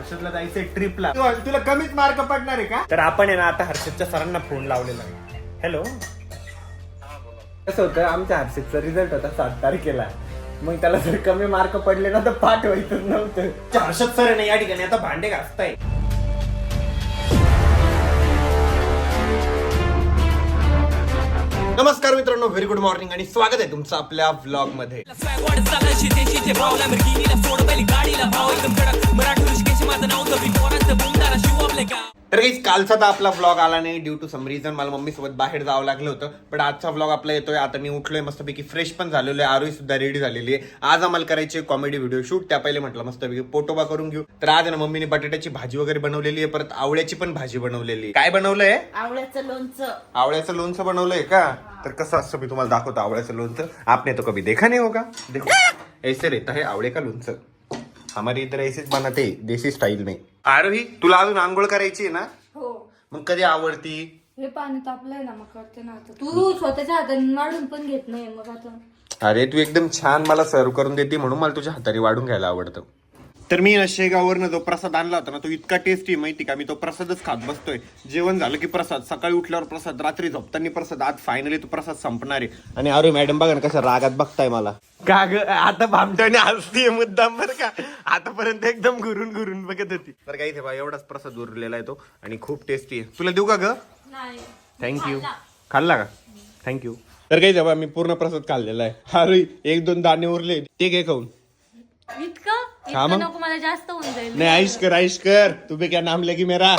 हर्षदला जायचंय ट्रिपला. तुला कमीच मार्क पडणार आहे का? तर आपण आहे ना आता हर्षदच्या सरांना फोन लावलेला आहे. हॅलो, कसं होतं आमच्या हर्षदचा रिझल्ट होता 7 तारखेला. मग त्याला जर कमी मार्क पडले ना तर पाठवायचंच नव्हतं. हर्षद सर आहे या ठिकाणी आता भांडे घासताय. नमस्कार मित्रांनो, व्हेरी गुड मॉर्निंग आणि स्वागत आहे तुमचं आपल्या व्लॉग मध्ये. तर काही कालचा तर आपला व्लॉग आला नाही ड्यू टू सम रिझन. मला मम्मी सोबत बाहेर जावं लागलं होतं. पण आजचा व्लॉग आपला येतोय. आता मी उठलोय मस्तपैकी, फ्रेश पण झालेलो आहे. आरोही सुद्धा रेडी झालेली आहे. आज आम्हाला करायची कॉमेडी व्हिडिओ शूट. त्या पहिले म्हटलं मस्तपैकी पोटोबा करून घेऊ. तर आज ना मम्मीने बटाट्याची भाजी वगैरे बनवलेली आहे, परत आवळ्याची पण भाजी बनवलेली आहे. काय बनवलंय? आवळ्याचं लोणचं. आवळ्याचं लोणचं बनवलंय का? तर कसं असतं मी तुम्हाला दाखवतो आवळ्याचं लोणचं. आपने तो कभी देखा नहीं होगा. देखो ऐसे रहता है आवळे का लोणचं. हमारे इधर ऐसेच बनाते देसी स्टाईल में. आरोही, तुला अजून आंघोळ करायची आहे ना? हो. मग कधी आवडती? हे पाणी तापलंय ना, मग करते ना आता. तू स्वतःच्या हाताने वाढून पण घेत नाही मग आता. अरे तू एकदम छान मला सर्व करून देते म्हणून मला तुझ्या हाताने वाढून घ्यायला आवडतं. तर मी शेगाववरनं जो प्रसाद आणला होता ना तो इतका टेस्टी माहिती का. मी तो प्रसादच खात बसतोय. जेवण झालं की प्रसाद, सकाळी उठल्यावर प्रसाद, रात्री झोपताना प्रसाद. आज फायनली तो प्रसाद संपणार आहे. आणि अरे मॅडम बघा ना कशा रागात बघताय मला. का ग आता भामट्याने हसतीये मुद्दाम बरं का. आतापर्यंत एकदम घुरून घुरून बघत होती. तर काही ते बा एवढाच प्रसाद उरलेला आहे तो आणि खूप टेस्टी आहे. तुला देऊ का ग? नाही. थँक्यू. खाल्ला का? थँक्यू. तर काही जेव्हा मी पूर्ण प्रसाद खाल्लेला आहे. अरे 1-2 दाणे उरले ते घे खाऊन. इतकं नको, मला जास्त होऊन जाईल. नाही ऐश कर तू बे क्या नाम लेगी मेरा.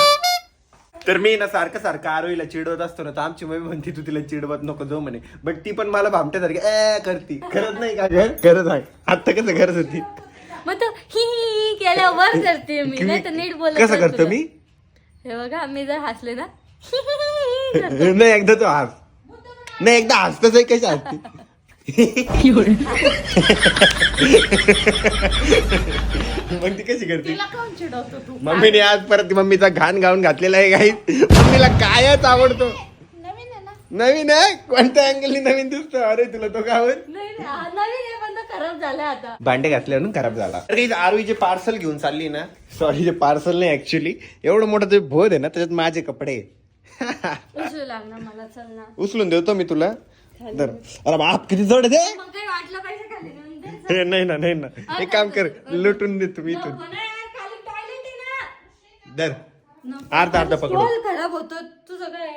तर मी ना सारखं आरोहीला चिडवत असतो ना, तर आमची मम्मी म्हणते तू तिला चिडवत नको जो म्हणे. बट ती पण मला भामट्यासारखी करती. करत नाही का? करत आहे. आता कसं करत होती? मग तो ही केल्यावर करते मी, नाही तर नीट बोलत. कसं करतो मी? हे बघा, मी जर हसले ना नाही एकदा तो हस. नाही एकदा हसतच आहे. कशी हसती? मग ती कशी करते? मम्मीने आज परत मम्मीचा घाण गाऊन घातलेला आहे. काही मम्मीला कायच आवडतो. नवीन आहे कोणत्या अँगलनी नवीन दिसतो. अरे तुला तो गावत नवीन आहे पण तो खराब झाला आता. भांडे घातले म्हणून खराब झाला. आरोही जे पार्सल घेऊन चालली ना, सॉरी जे पार्सल नाही ऍक्च्युली, एवढं मोठं ते भोद आहे ना त्याच्यात माझे कपडे. उचलू लागणार मला. चल ना, उचलून देतो मी तुला. तर अरे बाप किती जड दे. मग काही वाटलं पाहिजे खाली. नाही ना एक काम कर, लुटून दे तुम्ही इथून. दर अर्धा पकडू. खराब होतो तुझं काय.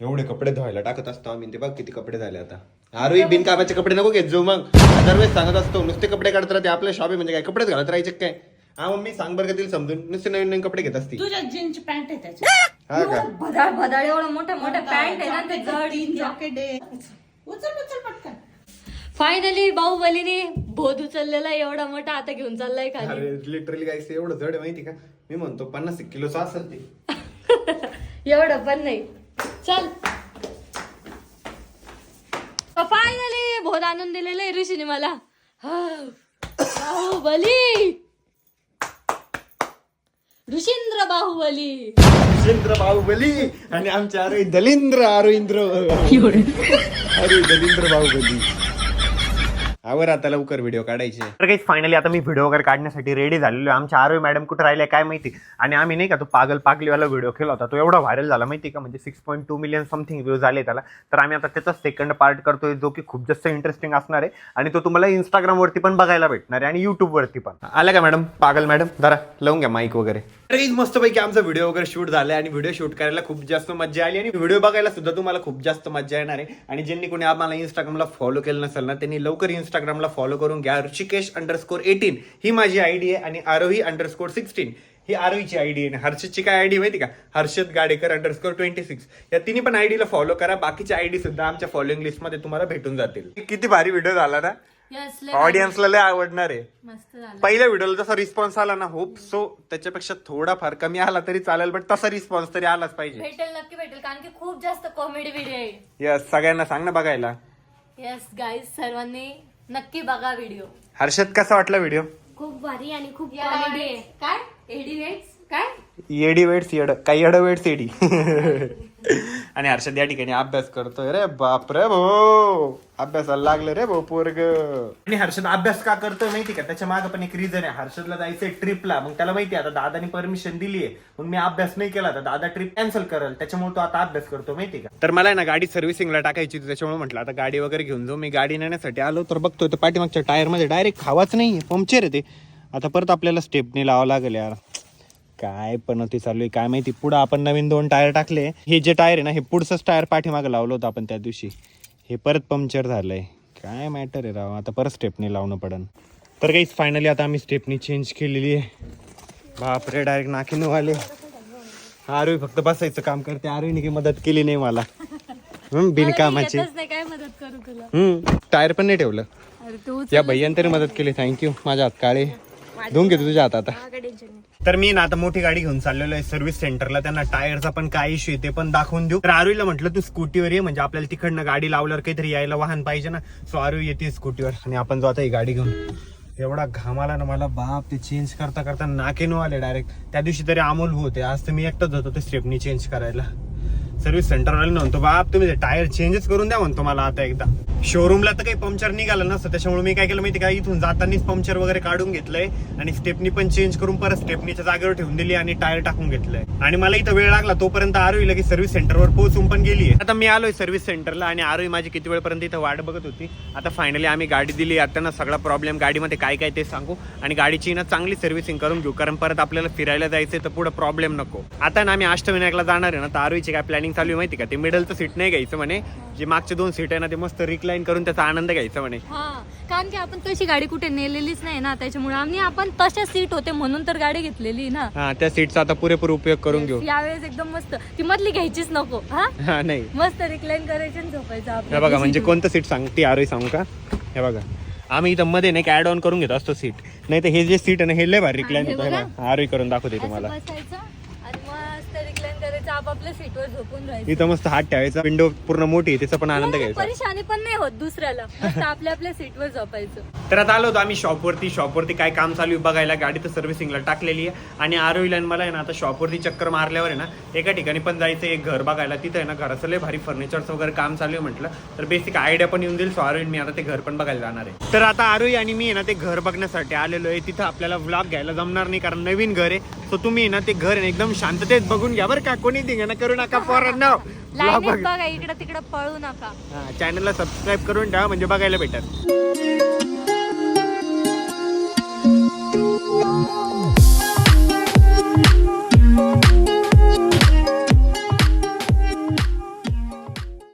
एवढे कपडे धुवायला टाकत असतो आम्ही. ते बघ किती कपडे झाले आता. आरोही बिनकामाचे कपडे नको घेत जाऊ. मग दरवेळेस सांगत असतो नुसते कपडे काढत राहते. आपल्या शॉपी म्हणजे काय कपडेच घालत राहायचे काय? हा मम्मी सांग बरं का तिला समजून. नुसते नवीन कपडे घेत असते. तुझ्या जीन्स पॅन्ट आहे त्याच्या. हा का? भदाळ एवढं मोठ्या पॅन्ट आहे ना, ते जड जॉकेट आहे. उचल पटकन. फायनली बाहुबलीने बोध उचललेला एवढा मोठा आता घेऊन चाललाय खाली. अरे लिटरली काय एवढं जड आहे माहिती का. मी म्हणतो 50 किलोचं असेल ते. एवढं पण नाही. चल फायनली बोध आणून दिलेलं आहे ऋषीने मला. बाहुबली, ऋषींद्र बाहुबली. ऋषींद्र बाहुबली आणि आमचे आरोही दलिंद्र दलिंद्र बाहुबली. आवर आता लवकर व्हिडिओ काढायचे. तर काही फायनली आता मी व्हिडिओ वगैरे काढण्यासाठी रेडी झालेलो आहे. आमच्या आरोही मॅडम कुठे राहिले काय माहिती. आणि आम्ही नाही का तो पागल पागलीवाला व्हिडिओ केला होता, तो एवढा व्हायरल झाला माहिती का. म्हणजे 6.2 मिलियन समथिंग व्ह्यूज झाले त्याला. तर आम्ही आता त्याचा सेकंड पार्ट करतोय जो की खूप जास्त इंटरेस्टिंग असणार आहे. आणि तो तुम्हाला इंस्टाग्राम वरती पण बघायला भेटणार आहे आणि युट्यूब वरती पण. आलं का मॅडम? पागल मॅडम जरा लावून घ्या माईक वगैरे. मस्तपैकी आमचा व्हिडिओ वगैरे शूट झालाय आणि व्हिडिओ शूट करायला खूप जास्त मजा आली आणि व्हिडिओ बघायला सुद्धा तुम्हाला खूप जास्त मजा येणार आहे. आणि ज्यांनी कोणी आम्हाला इंस्टाग्रामला फॉलो केलं नसेल ना, त्यांनी लवकर इंस्टाग्रामला फॉलो करून घ्या. ऋषिकेश_18 ही माझी आयडी आहे आणि आरोही _16 ही आरोहीची आयडी आहे. हर्षदची काय आयडी माहिती का? हर्षद गाडेकर _26. या तिन्ही पण आयडीला फॉलो करा. बाकीच्या आयडी सुद्धा आमच्या फॉलोइंग लिस्ट मध्ये तुम्हाला भेटून जातील. किती भारी व्हिडिओ झाला ना. ऑडियन्सला लय आवडणार आहे. मस्त झालं. पहिल्या व्हिडिओला जसा रिस्पॉन्स आला ना, होप सो त्याच्यापेक्षा थोडाफार कमी आला तरी चालेल, बट तसा रिस्पॉन्स तरी आलाच पाहिजे. भेटेल, नक्की भेटेल, कारण की खूप जास्त कॉमेडी व्हिडिओ आहे. यस, सगळ्यांना सांग ना बघायला. येस गाईज, सर्वांनी नक्की बघा व्हिडिओ. हर्षद कसा वाटला व्हिडिओ? खूप भारी आणि खूप कॉमेडी आहे. काय एडी वेट्स काय येडी वेट्स येड काही येड वेट्स येडी. आणि हर्षद या ठिकाणी अभ्यास करतोय रे बाप रे भाऊ अभ्यासाला लागलं रे भाऊ पोरग. आणि हर्षद अभ्यास का करतोय माहिती का त्याच्या मागे पण एक रिझन आहे. हर्षदला जायचंय ट्रिपला. मग त्याला माहिती आहे आता दादानी परमिशन दिली आहे. मग मी अभ्यास नाही केला तर दादा ट्रिप कॅन्सल करेल. त्याच्यामुळे तो आता अभ्यास करतो माहिती का. तर मला आहे ना गाडी सर्व्हिसिंगला टाकायची होती. त्याच्यामुळे म्हटलं आता गाडी वगैरे घेऊन जाऊ. मी गाडी नेण्यासाठी आलो तर बघतोय तर पाठीमागच्या टायर मध्ये डायरेक्ट हवाच नाही पंक्चर आहे ते. आता परत आपल्याला स्टेपनी लावावं लागेल यार. काय पण ते चालू आहे काय माहिती. पुढं आपण नवीन 2 टायर टाकले. हे जे टायर आहे ना हे पुढचंच टायर पाठीमागं लावलं होतं आपण त्या दिवशी. हे परत पंक्चर झालंय. काय मॅटर आहे राव. आता परत स्टेपनी लावणं पडन. तर काही फायनली आता आम्ही स्टेपनी चेंज केलेली आहे. बापरे डायरेक्ट नाकीनं आले. आरोही फक्त बसायचं काम करते. आरोहीने काही मदत केली नाही मला बिनकामाची. काय मदत करू तुला. टायर पण नाही ठेवलं. अरे तू या भैयान तरी मदत केली. थँक्यू. माझ्या हात काळे धुवून घेतो तुझ्या हात आता. तर मी ना आता मोठी गाडी घेऊन चाललेलो आहे सर्व्हिस सेंटरला. त्यांना टायरचा पण काय इश्यू आहे ते पण दाखवून देऊ. तर आरुईला म्हटलं तू स्कूटीवर ये म्हणजे आपल्याला तिकडनं गाडी लावल्यावर काहीतरी यायला वाहन पाहिजे ना. सो आरुई येते स्कूटीवर आणि आपण जो आता ही गाडी घेऊन. एवढा घाम आला ना मला बाप. ते चेंज करता करता नाकेनो आले डायरेक्ट. त्या दिवशी तरी अमोल होते. आज तर मी एकटाच होतो ते स्टेपनी चेंज करायला. सर्व्हिस सेंटरवाले म्हणतो बाप तुम्ही ते टायर चेंजच करून द्या म्हणतो मला आता एकदा. शोरूमला तर काही पंक्चर निघालं नसतं. त्याच्यामुळे मी काय केलं माहिती का इथून जातानीच पंक्चर वगैरे काढून घेतलंय आणि स्टेपनी पण चेंज करून परत स्टेपनीच्या जागेवर ठेवून दिली आणि टायर टाकून घेतलंय. आणि मला इथं वेळ लागला तोपर्यंत आरोही लगेच सर्व्हिस सेंटरवर पोहोचून पण गेली. आता मी आलोय सर्व्हिस सेंटरला आणि आरोही माझी किती वेळपर्यंत इथं वाट बघत होती. आता फायनली आम्ही गाडी दिली. आता ना सगळा प्रॉब्लेम गाडीमध्ये काय काय ते सांगू आणि गाडीची ना चांगली सर्व्हिसिंग करून घेऊ. कारण परत आपल्याला फिरायला जायचंय तर पुढे प्रॉब्लेम नको. आता ना आम्ही अष्टविनायकला जाणार आहे ना. तर आरोहीची काय प्लॅनिंग चालू आहे माहिती का. ते मिडलचं सीट नाही घ्यायचं म्हणे. जे मागचे 2 सीट आहे ना ते मस्त रिक्लाइन करून त्याचा आनंद घ्यायचा म्हणे. कारण की आपण तशी गाडी कुठे नेलेलीच नाही ना. त्याच्यामुळे आपण तशा सीट होते म्हणून तर गाडी घेतलेली ना. हा त्या सीटचा आता पुरेपूर उपयोग करून घेऊ. यावेळेस एकदम मस्त. ती मधली घ्यायचीच नको. हा नाही मस्त रिक्लाइन करायची आणि झोपायचं. हे बघा म्हणजे कोणतं सीट सांगते आरोही सांगू का. हे बघा आम्ही इथं मध्ये नाही ऍड ऑन करून घेत असतो सीट. नाही तर हे जे सीट आहे ना हे लय भारी रिक्लाइन होतं. आरोही करून दाखवते तुम्हाला. बसायचं आणि मस्त रिक्लाइन करायचं. आपापल्या सीटवर झोपून राहायचं. इथं मस्त हात ठेवायचा. विंडो पूर्ण मोठी आहे त्याचा पण आनंद घ्यायचा. परेशानी पण नाही होत दुसऱ्याला. मस्त आपल्या सीटवर झोपायचं. तर आता आलो होतो आम्ही शॉपवरती काय काम चालू आहे बघायला. गाडी तर सर्व्हिसिंगला टाकलेली आहे आणि आरोहीला मला आहे ना आता शॉपवरती चक्कर मारल्यावर आहे ना एका ठिकाणी पण जायचं एक घर बघायला. तिथं आहे ना घराचं लय भारी फर्निचरचं वगैरे काम चालू आहे म्हटलं तर बेसिक आयडिया पण येऊन देईल. सो आरोही मी आता ते घर पण बघायला जाणार आहे. तर आता आरोही आणि मी आहे ना ते घर बघण्यासाठी आलेलो आहे. तिथं आपल्याला व्लॉग घ्यायला जमणार नाही कारण नवीन घर आहे. सो तुम्ही ना ते घर एकदम शांततेत बघून घ्या बरं का. कोणी धिंगाणा करू नका पोरांनो. बघा इकडं तिकडं पळू नका. चॅनलला सबस्क्राईब करून ठेवा म्हणजे बघायला भेटत.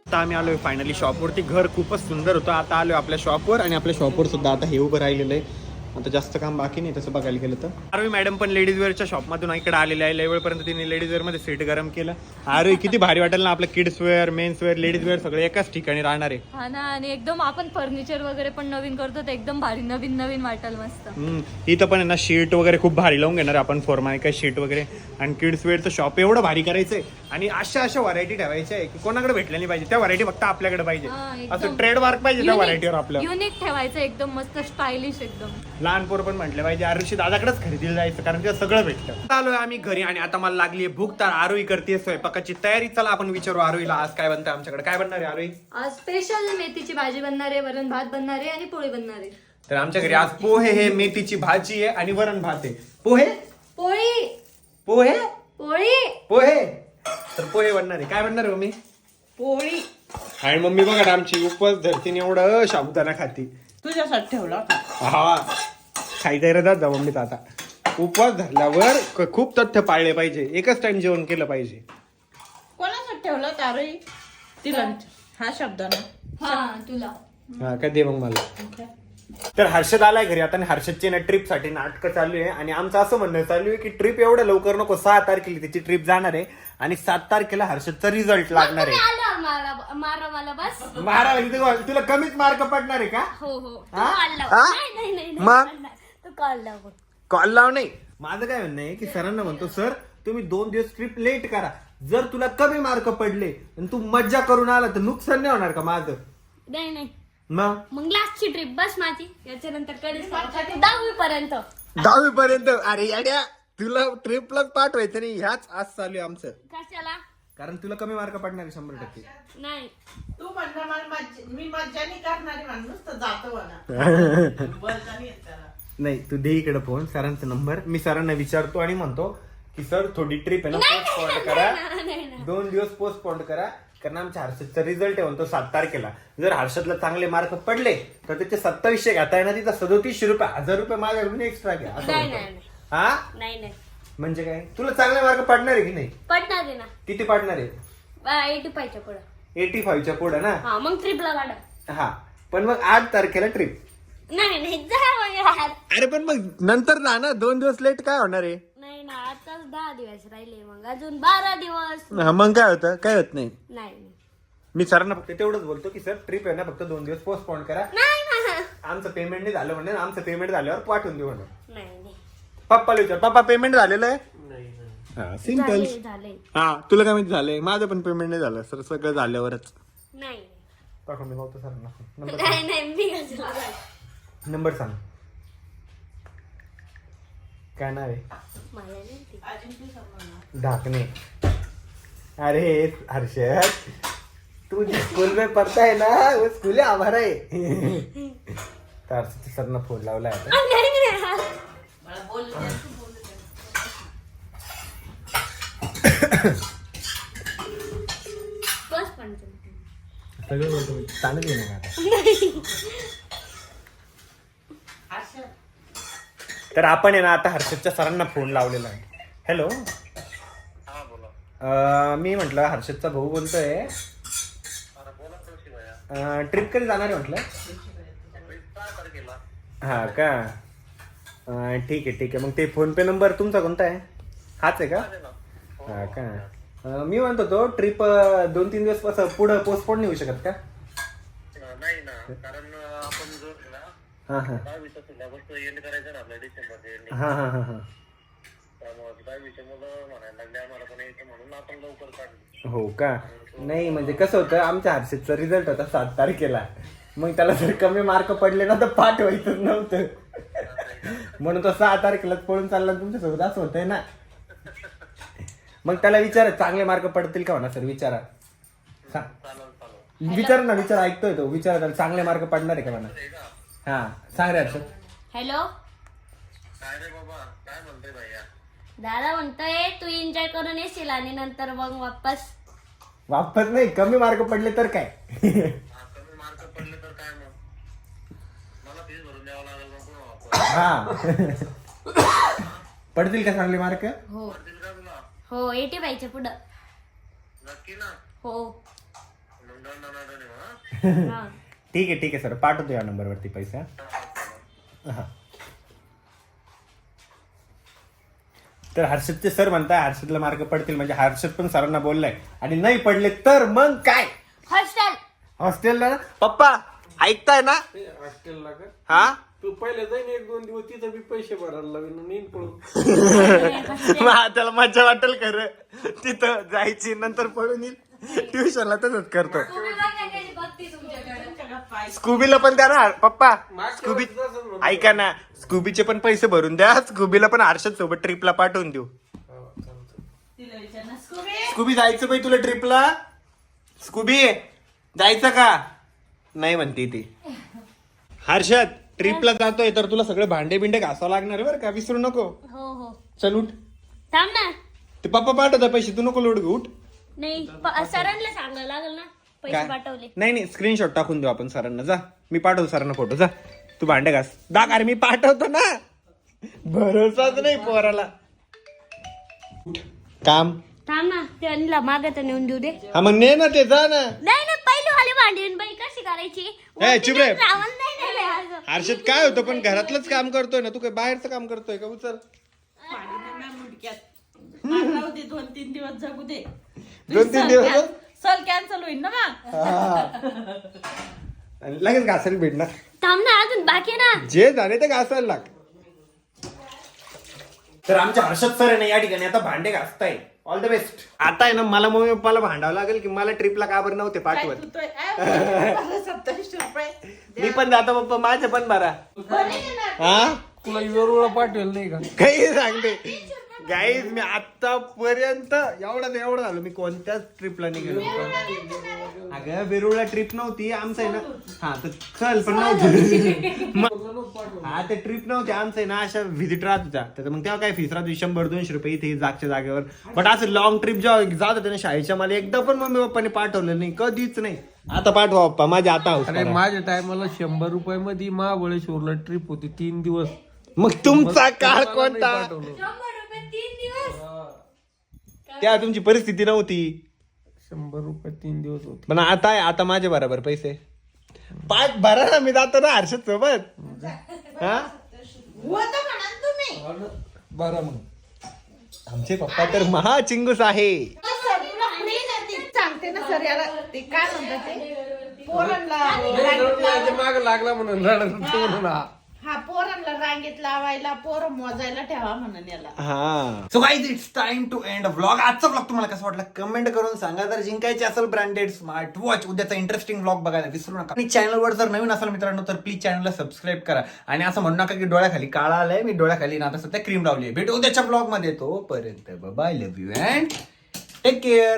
आता आम्ही आलोय फायनली शॉपवरती. घर खूपच सुंदर होतं. आता आलोय आपल्या शॉपवर आणि आपल्या शॉपवर सुद्धा आता हे उभं राहिलेलं आहे. आता जास्त काम बाकी नाही तसं बघायला गेलं तर. आरोही मॅडम पण लेडीज वेअरच्या शॉपमधून इकडे आलेले आहे. लय वेळपर्यंत तिने लेडीज वेअर मध्ये सीट गरम केलं. आरोही किती भारी वाटेल ना आपलं kids wear men's wear ladies wear सगळे एकाच ठिकाणी राहणार आहे. हा ना. आणि एकदम आपण फर्निचर वगैरे पण नवीन करतो तर एकदम भारी नवीन नवीन वाटेल मस्त. इथं पण आहे ना शीट वगैरे खूप भारी लावून घेणार आपण. फॉर्मानिका शीट वगैरे आणि किड्स वेअरचं शॉप एवढं भारी करायचंय आणि अशा व्हरायटी ठेवायच्या आहे की कोणाकडे भेटल्या नाही पाहिजे. त्या व्हरायटी फक्त आपल्याकडे पाहिजे. असं ट्रेडमार्क पाहिजे त्या व्हरायटीवर आपलं. युनिक ठेवायचं एकदम मस्त स्टायलिश एकदम. लहान पोर पण म्हटलं पाहिजे आरुषी दादाकडेच खरेदीला जायचं कारण तिथं सगळं भेटतं. आलोय आम्ही घरी आणि आता मला लागली भूक. तर आरोही करते स्वयंपाकाची तयारी. चला आपण विचारू आरोहीला आज काय बनतं आमच्याकडे. काय बनणार आहे आरोही. आज स्पेशल मेथीची भाजी बनणार आहे. वरण भात बनणार आहे आणि पोळी बनणार आहे. तर आमच्या घरी आज पोहे हे मेथीची भाजी आहे आणि वरण भात आहे. पोहे पोळी पोहे पोळी पोहे. तर पोहे बनणार आहे. काय बनणार आहे मम्मी. पोळी. आणि मम्मी बघा आमची उपवास धरतीने एवढं साबुदाणा खाती. तुझ्यासाठी ठेवला होता. हा खायचं रे दादा मम्मीच. आता उपवास धरल्यावर खूप तथ्य पाळले पाहिजे. एकच टाइम जेवण केलं पाहिजे. कोणासाठी ठेवला होता रे. तिला हा शब्द ना. हा तुला. हा काय दे मग मला. तर हर्षद आलाय घरी आता आणि हर्षदची ना ट्रिप साठी नाटकं चालू आहे आणि आमचं असं म्हणणं चालू आहे की ट्रिप एवढं लवकर नको. 6 तारखेला त्याची ट्रिप जाणार आहे आणि 7 तारखेला हर्षदचा रिझल्ट लागणार आहे. मला बस. मारा तुला कमीच मार्क पडणार आहे का. हो हो. मग तू कॉल लाव. कॉल लाव नाही. माझं काय म्हणणं आहे की सरांना म्हणतो सर तुम्ही 2 दिवस ट्रिप लेट करा. जर तुला कमी मार्क पडले आणि तू मज्जा करून आला तर नुकसान नाही होणार का माझं. नाही मग लास्टची ट्रिप बस माझी. याच्यानंतर कधीच 10वी पर्यंत. 10वी पर्यंत. अरे याड्या तुला ट्रिपलाच पाठवायचं नाही. ह्याच आज चालू आहे आमचं. कशाला कारण तुला कमी मार्क पडणार आहे 100%. नाही तू म्हणला मला मी मज्जानी करणारी माणूस तर जातो म्हणा बोलता नाही येत त्याला. नाही तू दे इकडे फोन सरांचा नंबर. मी सरांना विचारतो आणि म्हणतो की सर थोडी ट्रिप आहे ना पोस्टपोन करा, 2 दिवस पोस्टपोन करा, कारण आमच्या हर्षदचा रिझल्ट आहे म्हणतो 7 तारखेला. जर हर्षदला चांगले मार्क पडले तर त्याचे 2700 घेता येणार, तिथं 3700 रुपये 1000 रुपये माझ्याकडून एक्स्ट्रा घ्या असं नाही म्हणतो. नाही हा नाही नाही म्हणजे काय तुला चांगले मार्क पडणार आहे की नाही? पडणार आहे ना किती पडणार आहे? 85च्या पुढं. 85च्या पुढे ना. हा मग ट्रिपला काढा. हा पण मग 8 तारखेला ट्रिप. नाही नाही जा मग यार. अरे पण मग नंतर जा ना, 2 दिवस लेट काय होणार आहे? नाही ना आताच 10 दिवस राहिले, मग अजून 12 दिवस. हा, मग काय होतं? काय होत नाही. नाही मी सरांना फक्त तेवढंच बोलतो की सर ट्रिप आहे ना फक्त 2 दिवस पोस्टपोन करा, नाही ना. आमचं पेमेंट नाही झालं म्हणून, आमचं पेमेंट झाल्यावर पाठवून देऊ म्हणून. नाही नाही पप्पाला विचार, पप्पा पेमेंट झालेलं आहे? हा सिंपल. झाले झाले. हा तुला काय माहिती झालंय? माझं पण पेमेंट नाही झालं सर, सगळं झाल्यावरच नाही पाठवून मी बघतो सरांना. नाही नाही मी कशाला जाऊ? नंबर सांग. काय नाव आहे? मला नाही माहिती. अजून तू समजणार. ढाकणे. अरे हर्षद तू जिस स्कूल में पढ़ता है ना वो स्कूल है हमारा है. तर हर्षद सरना फोन लावला आता. नाही नाही. मला बोलू द्या, तू बोलू द्या. बस पण सगळं बोलतो मी. चालत आहे ना आता. असं तर आपण आहे ना आता हर्षदच्या सरांना फोन लावलेला आहे. हॅलो मी म्हटलं हर्षदचा भाऊ बोलतोय. ट्रिप कधी जाणार आहे म्हटलं? हा का ठीक आहे ठीक आहे. मग ते फोन पे नंबर तुमचा कोणता आहे? हाच आहे का? हा का मी म्हणतो तो ट्रिप 2-3 दिवस पुढं पोस्टपोन नाही होऊ शकत का? नाही ना, कारण आपण जो आहे ना हा हा 10वीचा सिलेबस एंड करायचा ना आपल्या डिसेंबर हा हा हा हा त्यामुळे 10वीचे मुलं म्हणायला लागले आम्हाला पण यायचं म्हणून आपण लवकर काढली. हो का? नाही म्हणजे कसं होतं आमच्या हर्षदचा रिझल्ट होता 7 तारखेला, मग त्याला जर कमी मार्क पडले ना तर पाठवायचंच नव्हतं म्हणून तो 6 तारखेलाच पळून चालला. तुमच्यासोबत असं होतंय ना. मग त्याला विचारा चांगले मार्क पडतील का म्हणा सर विचारा. विचार ना विचार ऐकतोय तो. विचारा त्याला चांगले मार्क पडणार आहे का म्हणा. हा सांग रे हर्षद. हॅलो काय रे बाबा, काय म्हणतोय भैया? दादा म्हणतोय तू एन्जॉय करून येशील आणि नंतर मग वापस नाही, कमी मार्क पडले तर काय? कमी मार्क पडले तर काय मग? मला फीस भरून द्यावं लागेल नको वापस. हा पडतील का चांगले मार्क? हो पडतील का तुला? हो 85च्या पुढं. नक्की ना? हो मग दंड हा. ठीक आहे सर पाठवतो या नंबरवरती पैसा. हा तर हर्षदचे सर म्हणताय हर्षदला मार्क पडतील म्हणजे हर्षद पण सरांना बोललाय आणि नाही पडले तर मग काय? हॉस्टेल. हॉस्टेलला ना. पप्पा ऐकताय ना? हॉस्टेलला का? हा तू पहिले जाईन 1-2 दिवस तिथं बी पैसे भरायला लागेल नेईन पळून. त्याला मजा वाटेल खरं तिथं जायची नंतर पळून येईल. ट्युशनला तसंच करतो. स्कूबीला पण द्या ना पप्पा. स्कूबी ऐका ना स्कूबीचे पण पैसे भरून द्या. स्कूबीला पण हर्षद सोबत ट्रिपला पाठवून देऊ. तिला विचार ना, स्कूबी स्कूबी जायचं बाई तुला ट्रिपला? स्कूबी जायचं का? नाही म्हणते ती. हर्षद ट्रिपला जातोय तर तुला सगळे भांडे बिंडे घासावं लागणार बरं का, विसरू नको. हो हो चल उठ. थांब ना. ते पप्पा पाठवता पैसे, तू नको लोड घेऊ. उठ. नाही सरांना सांगायला लागल ना पैसे काय? पाठवले. नाही स्क्रीनशॉट टाकून देऊ आपण सरांना. जा मी पाठवतो सरांना फोटो. जा तू भांडे घास. दाख अरे मी पाठवतो ना. भरोसाच नाही पोराला. काम थांब ना त्यांना मागत नेऊन देऊ दे. हा मग ने ना ते जा ना. नाही ना पहिले वाले भांडीन बाई कशी करायची? चुप रे. रावण नाही नाही असं. हर्षद काय होतं पण घरातलंच काम करतोय ना तू, काय बाहेरचं काम करतोय का? उचल. पाणी दे ना मुडक्यात. मला राहू दे 2-3 दिवस जगू दे. 2-3 दिवस सर कॅन्सल होईल ना मग. आणि लगेच घासायला भेटणार. थांब ना अजून बाकी ना. जे झाले ते घासायला लाग. तर आमच्या हर्षद सर आहे ना या ठिकाणी आता भांडे घासताय. All the best. आता आहे ना मला मम्मी पप्पाला भांडावं लागेल की मला ट्रिपला का बरं नव्हते काय पाठवत. तू तो 2700 रुपये मी पण जातो पप्पा माझे पण भरा. भरले ना. हा तुला वेरूळला पाठवेल नाही का? काही सांगते गाईज मी आतापर्यंत एवढं झालो मी कोणत्याच ट्रिपला नाही गेलो. अगं वेरूळला ट्रिप नव्हती आमचं आहे ना. हा तर चल पण नव्हती. हा ते ट्रिप नव्हती आमचं आहे ना, अशा व्हिजिट राहत होत्या. तर मग तेव्हा काय फीस राहते 100-200 रुपये इथे जागच्या जागेवर. बट असं लॉंग ट्रिप जेव्हा जात होते ना शाळेच्या, मला एकदा पण मम्मी पप्पाने पाठवलं नाही, कधीच नाही. आता पाठवा पप्पा माझ्या आता हाऊस अरे करा. माझ्या टायमाला 100 रुपयामध्ये महाबळेश्वरला ट्रिप होती 3 दिवस. मग तुमचा काळ कोणता? 100 रुपये 3 दिवस. त्या तुमची परिस्थिती नव्हती. 100 रुपये 3 दिवस होते. पण आता आहे, आता माझ्या बरोबर पैसे पाच भरा ना, मी जातो ना हर्षद सोबत. हा होतं म्हणा तुम्ही. बरं मग आमचे पप्पा तर महा चिंगूस आहे. सर तुला पुढे जाते. सांगते ना सर याला ते काय म्हणतात ते पोरांना माग लागला म्हणून रडत होतो म्हणून हा पोरांना रांगेत लावायला पोरं मोजायला ठेवा म्हणून याला. हा so guys it's time to end vlog. आजचा व्लॉग तुम्हाला कसा वाटला कमेंट करून सांगा. जर जिंकायचे असेल ब्रँडेड स्मार्ट वॉच, उद्याचा इंटरेस्टिंग व्लॉग बघायला विसरू नका. आणि चॅनलवर जर नवीन असाल मित्रांनो तर प्लीज चॅनलला सबस्क्राईब करा. आणि असं म्हणू नका की डोळ्याखाली काळा आलाय, मी डोळ्याखाली ना आता सध्या क्रीम लावली आहे. भेटू उद्याच्या व्लॉग मध्ये. तोपर्यंत bye, love you and take care.